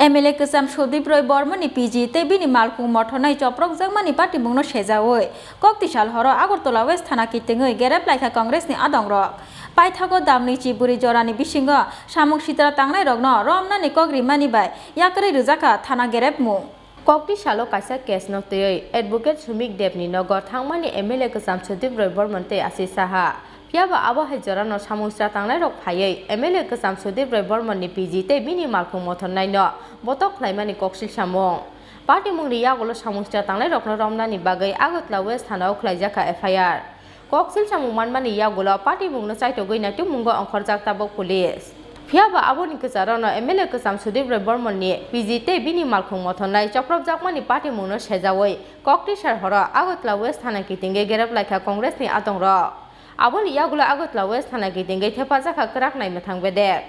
MLA Kesam Sudip Roy Bormani PG Tebini Malku Motonai Choprobjakmani Patimungno Sejawi Kokti Sal Horo Agortola West Thana Kitingui Gereblaikha Congress ni Adongrok Paithago Damni Chiburi Jorani Bishingo Samung Sitra Tangnai Rogno Romna ni Kogri Manibai Yakari Ruzaka Thana Gerebmu Kokti Shalo Kaisa Kes Nokte Advocate Sumik Debni Nogor Thangmani MLA Kesam Sudip Roy Bormante Asish Saha Piaba Abo Hajorano Samustra Tangnai Rok Phaye MLA Kesam Sudip Roy Bormani PG Tebini Malku Motonai no Botok Klaimani Koksil Samung Patimungno Yagolo Samustra Tangnai Rokno Romnani Bagai Agotla West Thana Ukhlaijaka FIR Koksil Samung Manmani Yagolo Patimungno Saitogoi Natu Mungo Khorang Tabok Police Piaba Aboni Kesarano MLA Kesam Sudip Roy Bormani PG Tebini Malku Motonai Choprobjakmani Patimungno Sejawi Kokti Sar Horo Agotla West Thana Kitinge Gereblaikha Congress ni Adongrok Aboni Yagolo Agotla West Thana Kitinge Thepajaka Krak Nai Mathang Bedek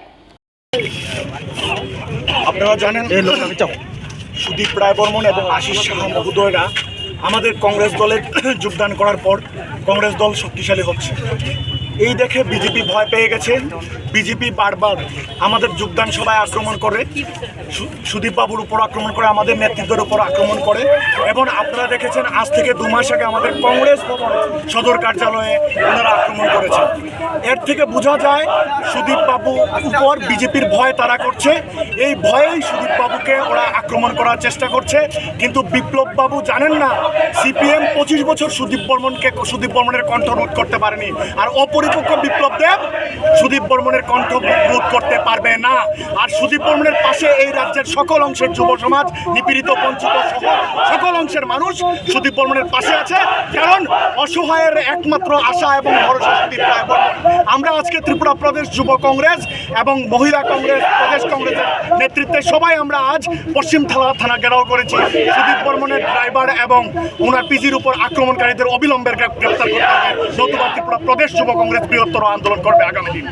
আপনারা জানেন সুদীপ রায় বর্মন এবং আশিস সাহা মহোদয়রা আমাদের কংগ্রেস দলে যোগদান করার পর কংগ্রেস দল শক্তিশালী হচ্ছে এই দেখে বিজেপি ভয় পেয়ে গেছে বিজেপি বারবার আমাদের যোগদান সভায় আক্রমণ করে সুদীপ বাবুর উপর আক্রমণ করে আমাদের নেতৃত্বের উপর আক্রমণ করে এবং আপনারা দেখেছেন আজ থেকে 2 মাস আগে আমাদের কংগ্রেস ভবন সদর কার্যালয়ে ওনারা আক্রমণ করেছে এর থেকে বোঝা যায় সুদীপ বাবুর উপর বিজেপির ভয় তারা করছে এই ভয়েই সুদীপ বাবুকে ওরা আক্রমণ করার চেষ্টা করছে কিন্তু বিপ্লব বাবু জানেন না সিপিএম 25 বছর সুদীপ বর্মনের কণ্ঠ রোধ করতে পারেনি আর অপরিপক্ক বিপ্লব দেব সুদীপ বর্মনের কণ্ঠ রোধ করতে পারবে না আর সুদীপ বর্মনের পাশে এই রাজ্যের সকল অংশের যুব সমাজ নিপীড়িত বঞ্চিত সকল অংশের মানুষ সুদীপ বর্মনের পাশে আছে কারণ অসহায়ের একমাত্র আশা এবং ভরসা সুদীপ রায় বর্মন আমরা আজকে ত্রিপুরা প্রদেশ যুব কংগ্রেস এবং মহিলা কংগ্রেস প্রদেশ কংগ্রেসের নেতৃত্বে সবাই আমরা আজ পশ্চিম থানা ঘেরাও করেছি সুদীপ বর্মনের ড্রাইভার এবং ওনার পিজির উপর আক্রমণকারীদের অবিলম্বে গ্রেপ্তার করতে হবে নতুবা ত্রিপুরা প্রদেশ যুব কংগ্রেস বৃহত্তর আন্দোলন করবে আগামী দিন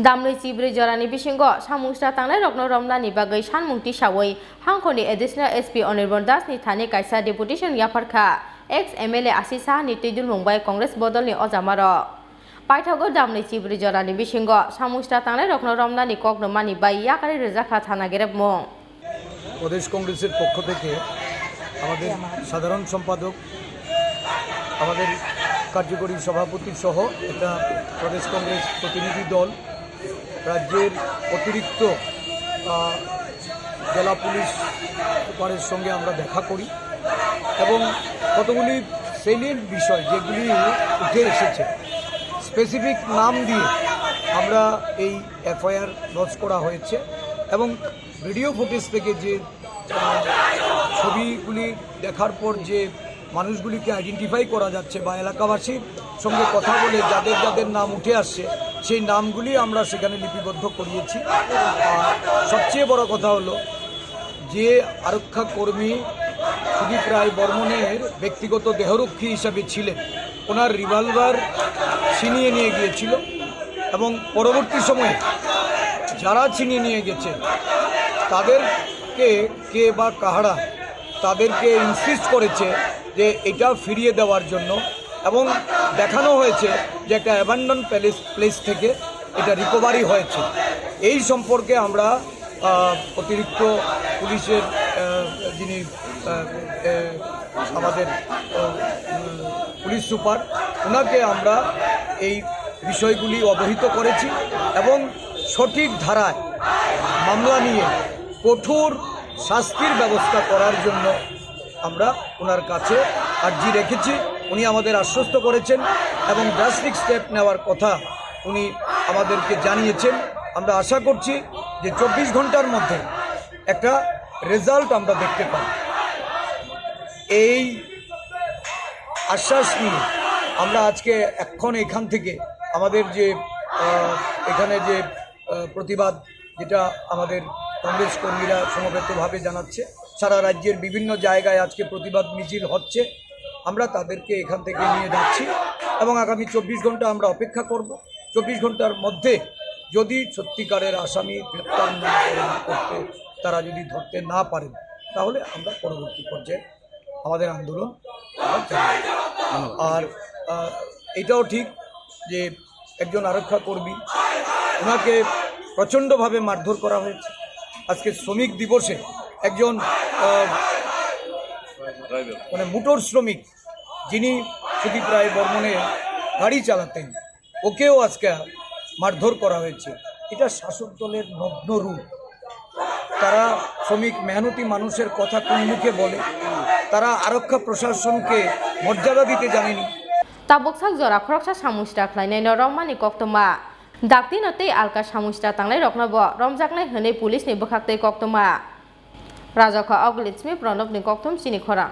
Damloi Chibri Jorani Bishingo Samustra Tangnai Rokno Romnani Bagai Sanmungti Sawai Hangkhoni Additional SP Anirban Das ni Thane Kaisa Deputation Yaparkha ex MLA Asish Saha ni Tidul Mumbai Congress Bodol ni Ojamaro Paithago Damloi Chibri Jorani Bishingo Samustra Tangnai Rokno Romnani Kokno Mani Bai Yakari Ruzaka Thana Gerebmung প্রদেশ কংগ্রেসের পক্ষ থেকে আমাদের সাধারণ সম্পাদক আমাদের কার্যকরী সভাপতি সহ একটা প্রদেশ কংগ্রেস প্রতিনিধি দল রাজ্যের অতিরিক্ত জেলা পুলিশ সুপারের সঙ্গে আমরা দেখা করি এবং কতগুলি সেলিয়েন্ট বিষয় যেগুলি উঠে এসেছে স্পেসিফিক নাম দিয়ে আমরা এই এফআইআর লঞ্চ করা হয়েছে এবং ভিডিও ফুটেজ থেকে যে ছবিগুলি দেখার পর যে মানুষগুলিকে আইডেন্টিফাই করা যাচ্ছে বা এলাকাবাসীর সঙ্গে কথা বলে যাদের যাদের নাম উঠে আসছে সেই নামগুলি আমরা সেখানে লিপিবদ্ধ করিয়েছি আর সবচেয়ে বড় কথা হলো যে আরক্ষা কর্মী সুদীপ রায় বর্মনের ব্যক্তিগত দেহরক্ষী হিসাবে ছিলেন ওনার রিভলভার ছিনিয়ে নিয়ে গিয়েছিল এবং পরবর্তী সময়ে যারা ছিনিয়ে নিয়ে গেছে তাদেরকে কে বা কাহারা তাদেরকে ইনসিস্ট করেছে যে এটা ফিরিয়ে দেওয়ার জন্য এবং দেখানো হয়েছে যে একটা অ্যাবান্ডন প্লেস থেকে এটা রিকভারি হয়েছে এই সম্পর্কে আমরা অতিরিক্ত পুলিশের যিনি আমাদের পুলিশ সুপার ওনাকে আমরা এই বিষয়গুলি অবহিত করেছি এবং সঠিক ধারায় মামলা নিয়ে কঠোর শাস্তির ব্যবস্থা করার জন্য আমরা ওনার কাছে আর্জি রেখেছি উনি আমাদের আশ্বস্ত করেছেন এবং ড্রাস্টিক স্টেপ নেওয়ার কথা উনি আমাদেরকে জানিয়েছেন আমরা আশা করছি যে 24 ঘন্টার মধ্যে একটা রেজাল্ট আমরা দেখতে পাই এই আশ্বাস নিয়ে আমরা আজকে এখন এখান থেকে আমাদের যে এখানে যে প্রতিবাদ যেটা আমাদের কংগ্রেস কর্মীরা সমবেতভাবে জানাচ্ছে সারা রাজ্যের বিভিন্ন জায়গায় আজকে প্রতিবাদ মিছিল হচ্ছে আমরা তাদেরকে এখান থেকে নিয়ে যাচ্ছি এবং আগামী 24 ঘন্টা আমরা অপেক্ষা করব 24 ঘন্টার মধ্যে যদি সত্যিকারের আসামি গ্রেপ্তার না করতে তারা যদি ধরতে না পারেন তাহলে আমরা পরবর্তী পর্যায়ে আমাদের আন্দোলন আর এটাও ঠিক যে একজন আরক্ষা কর্মী ওনাকে প্রচণ্ডভাবে মারধর করা হয়েছে আজকে শ্রমিক দিবসে একজন মানে মোটর শ্রমিক যিনি সুদীপ রায় বর্মনে গাড়ি চালাতেন ওকেও আজকে মারধর করা হয়েছে। এটা শাসক দলের নগ্ন রূপ। তারা শ্রমিক মেহনতি মানুষের কথা কোন মুখে বলে, তারা আরক্ষা প্রশাসনকে মর্যাদা দিতে জানেনি। তাবকসাক জরা খরকসা সামুসরা খ্লাইনাই রংমানি কক্তমা ডাকতি নতেই আলকা সামুসরা তাংলাই রকনাব রমজাকনাই হনে পুলিশ নি বখাকতে কক্তমা রাজখা অগলিছমি প্রণব নি কক্তম চিনি খরাং।